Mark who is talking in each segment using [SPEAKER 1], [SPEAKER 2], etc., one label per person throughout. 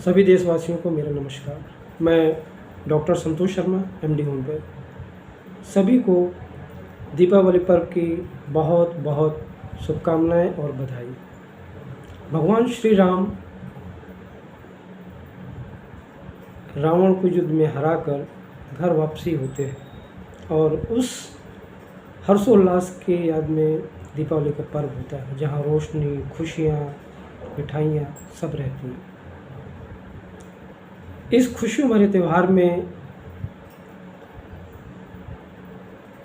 [SPEAKER 1] सभी देशवासियों को मेरा नमस्कार। मैं doctor Santosh Sharma, MD homeware. सभी को दीपावली पर्व की बहुत बहुत शुभकामनाएं और बधाई। भगवान श्री राम रावण को युद्ध में हराकर घर वापसी होते हैं और उस हर्षोल्लास के याद में दीपावली का पर्व होता है, जहाँ रोशनी, खुशियाँ, मिठाइयाँ सब रहती हैं। इस खुशियों भरे त्यौहार में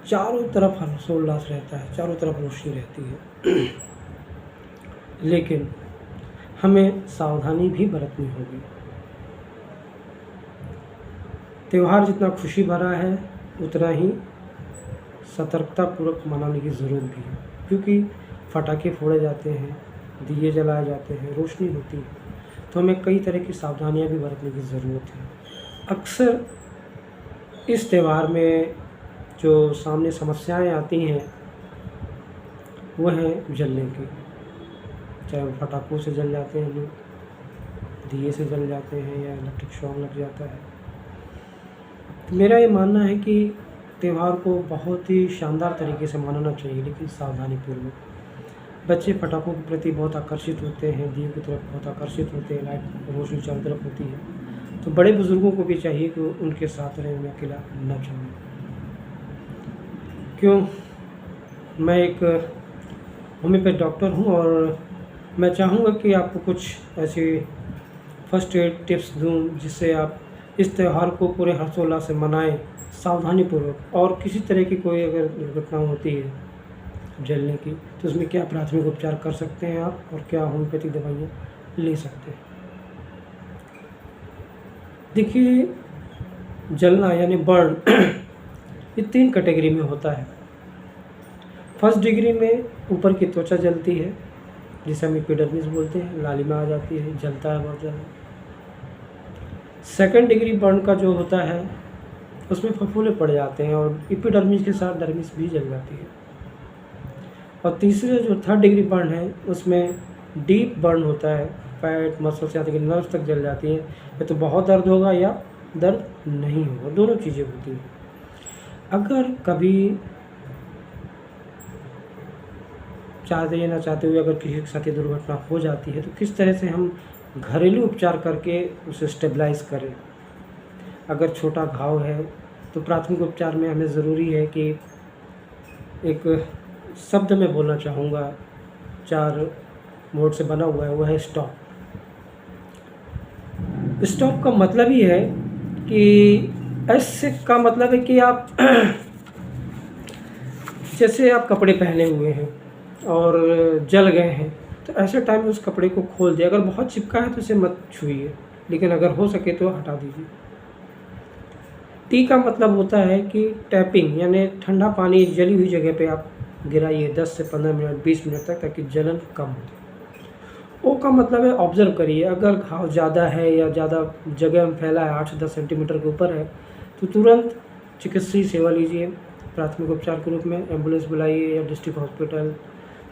[SPEAKER 1] चारों तरफ हर्षोल्लास रहता है, चारों तरफ रोशनी रहती है। लेकिन हमें सावधानी भी बरतनी होगी। त्यौहार जितना खुशी भरा है उतना ही सतर्कतापूर्वक मनाने की ज़रूरत भी है, क्योंकि पटाखे फोड़े जाते हैं, दिए जलाए जाते हैं, रोशनी होती है, तो हमें कई तरह की सावधानियां भी बरतने की ज़रूरत है। अक्सर इस त्यौहार में जो सामने समस्याएं आती हैं वह हैं जलने की, चाहे वो पटाखों से जल जाते हैं लोग, दिए से जल जाते हैं या इलेक्ट्रिक शॉक लग जाता है। तो मेरा ये मानना है कि त्यौहार को बहुत ही शानदार तरीके से मनाना चाहिए, लेकिन सावधानीपूर्वक। बच्चे पटाखों के प्रति बहुत आकर्षित होते हैं, दिए की तरफ बहुत आकर्षित होते हैं, लाइट रोशनी चारों तरफ होती है, तो बड़े बुज़ुर्गों को भी चाहिए कि उनके साथ रहें, उन्हें अकेला न छोड़ें। क्यों, मैं एक होम्योपैथ डॉक्टर हूँ और मैं चाहूँगा कि आपको कुछ ऐसी फर्स्ट एड टिप्स दूँ जिससे आप इस त्यौहार को पूरे हर्षोल्लास से मनाएं, सावधानीपूर्वक। और किसी तरह की कोई अगर दुर्घटना होती है जलने की, तो उसमें क्या प्राथमिक उपचार कर सकते हैं आप, और क्या होम्योपैथिक दवाइयाँ ले सकते हैं। देखिए, जलना यानी बर्न ये 3 कैटेगरी में होता है। फर्स्ट डिग्री में ऊपर की त्वचा जलती है, जिसे हम एपिडर्मिस बोलते हैं, लालिमा आ जाती है, जलता है बहुत ज़्यादा। सेकंड डिग्री बर्न का जो होता है उसमें फफूंदे पड़ जाते हैं और एपिडर्मिस के साथ डर्मिस भी जल जाती है। और तीसरे जो थर्ड डिग्री बर्न है उसमें डीप बर्न होता है, फैट मसल से आते नर्व्स तक जल जाती हैं। या तो बहुत दर्द होगा या दर्द नहीं होगा, दोनों चीज़ें होती हैं। अगर कभी चाहते या ना चाहते हुए अगर किसी के साथ ये दुर्घटना हो जाती है, तो किस तरह से हम घरेलू उपचार करके उसे स्टेबलाइज करें। अगर छोटा घाव है तो प्राथमिक उपचार में हमें ज़रूरी है कि एक शब्द में बोलना चाहूँगा, 4 वर्ड से बना हुआ है, वह है स्टॉप। स्टॉप का मतलब ही है कि एस का मतलब है कि आप जैसे आप कपड़े पहने हुए हैं और जल गए हैं, तो ऐसे टाइम में उस कपड़े को खोल दिए। अगर बहुत चिपका है तो उसे मत छुइए, लेकिन अगर हो सके तो हटा दीजिए। टी का मतलब होता है कि टैपिंग, यानी ठंडा पानी जली हुई जगह पे आप गिराइए 10 से 15 मिनट 20 मिनट तक, ताकि जलन कम हो। ओ का मतलब है ऑब्ज़र्व करिए। अगर घाव ज़्यादा है या ज़्यादा जगह में फैला है, 8 से 10 सेंटीमीटर के ऊपर है, तो तुरंत चिकित्सीय सेवा लीजिए प्राथमिक उपचार के रूप में। एम्बुलेंस बुलाइए या डिस्ट्रिक्ट हॉस्पिटल,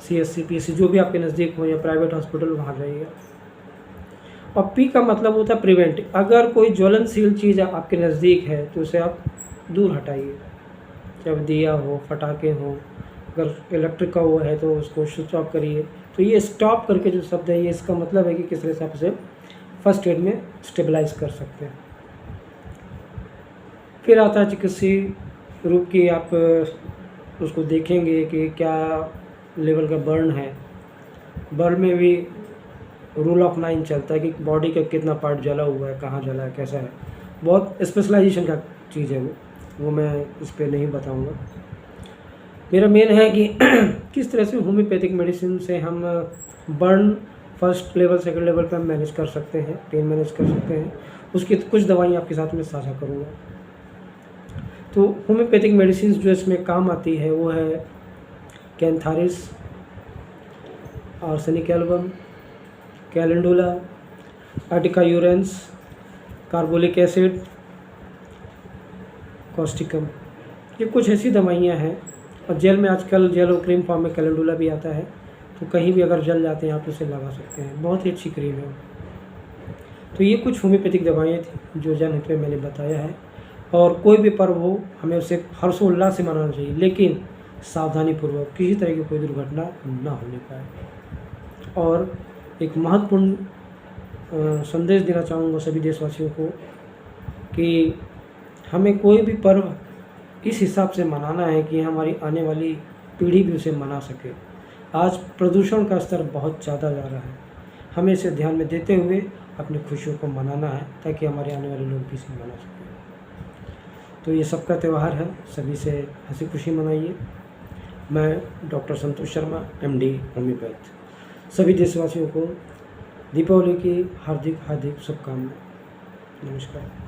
[SPEAKER 1] CSC, PSC जो भी आपके नज़दीक हो, या प्राइवेट हॉस्पिटल, वहाँ जाइएगा। और पी का मतलब होता है प्रिवेंट। अगर कोई ज्वलनशील चीज़ आपके नज़दीक है तो उसे आप दूर हटाइए, चाहे दिया हो, पटाखे हो, अगर इलेक्ट्रिक का वो है तो उसको स्विच ऑफ करिए। तो ये स्टॉप करके जो शब्द है, ये इसका मतलब है कि किस तरह से आप उसे फर्स्ट एड में स्टेबलाइज कर सकते हैं। फिर आता है चिकित्सीय रूप की, आप उसको देखेंगे कि क्या लेवल का बर्न है। बर्न में भी रूल ऑफ 9 चलता है कि बॉडी का कितना पार्ट जला हुआ है, कहाँ जला है, कैसा है। बहुत स्पेशलाइजेशन का चीज़ है वो मैं इस पर नहीं बताऊंगा। मेरा मेन है कि किस तरह से होम्योपैथिक मेडिसिन से हम burn first level second level पर हम मैनेज कर सकते हैं, पेन मैनेज कर सकते हैं। उसकी कुछ दवाइयाँ आपके साथ में साझा करूँगा। तो होम्योपैथिक मेडिसिन जो इसमें काम आती है वो है cantharis, arsenic album, calendula, urtica urens, carbolic acid, causticum. ये कुछ ऐसी दवाइयाँ हैं। और जेल में आजकल जेल और क्रीम फॉर्म में कैलेंडुला भी आता है, तो कहीं भी अगर जल जाते हैं आप उसे लगा सकते हैं। बहुत ही अच्छी क्रीम है। तो ये कुछ होम्योपैथिक दवाइयाँ थी जो जन हित में मैंने बताया है। और कोई भी पर्व हो हमें उसे हर्षोल्लास से मनाना चाहिए, लेकिन सावधानीपूर्वक, किसी तरह की कोई दुर्घटना ना होने पाए। और एक महत्वपूर्ण संदेश देना चाहूँगा सभी देशवासियों को कि हमें कोई भी पर्व इस हिसाब से मनाना है कि हमारी आने वाली पीढ़ी भी उसे मना सके। आज प्रदूषण का स्तर बहुत ज़्यादा जा रहा है, हमें इसे ध्यान में देते हुए अपनी खुशियों को मनाना है ताकि हमारे आने वाले लोग भी इसे मना सकें। तो ये सबका त्यौहार है, सभी से हंसी खुशी मनाइए। मैं doctor Santosh Sharma, MD homeopath, सभी देशवासियों को दीपावली की हार्दिक हार्दिक शुभकामनाएं। नमस्कार।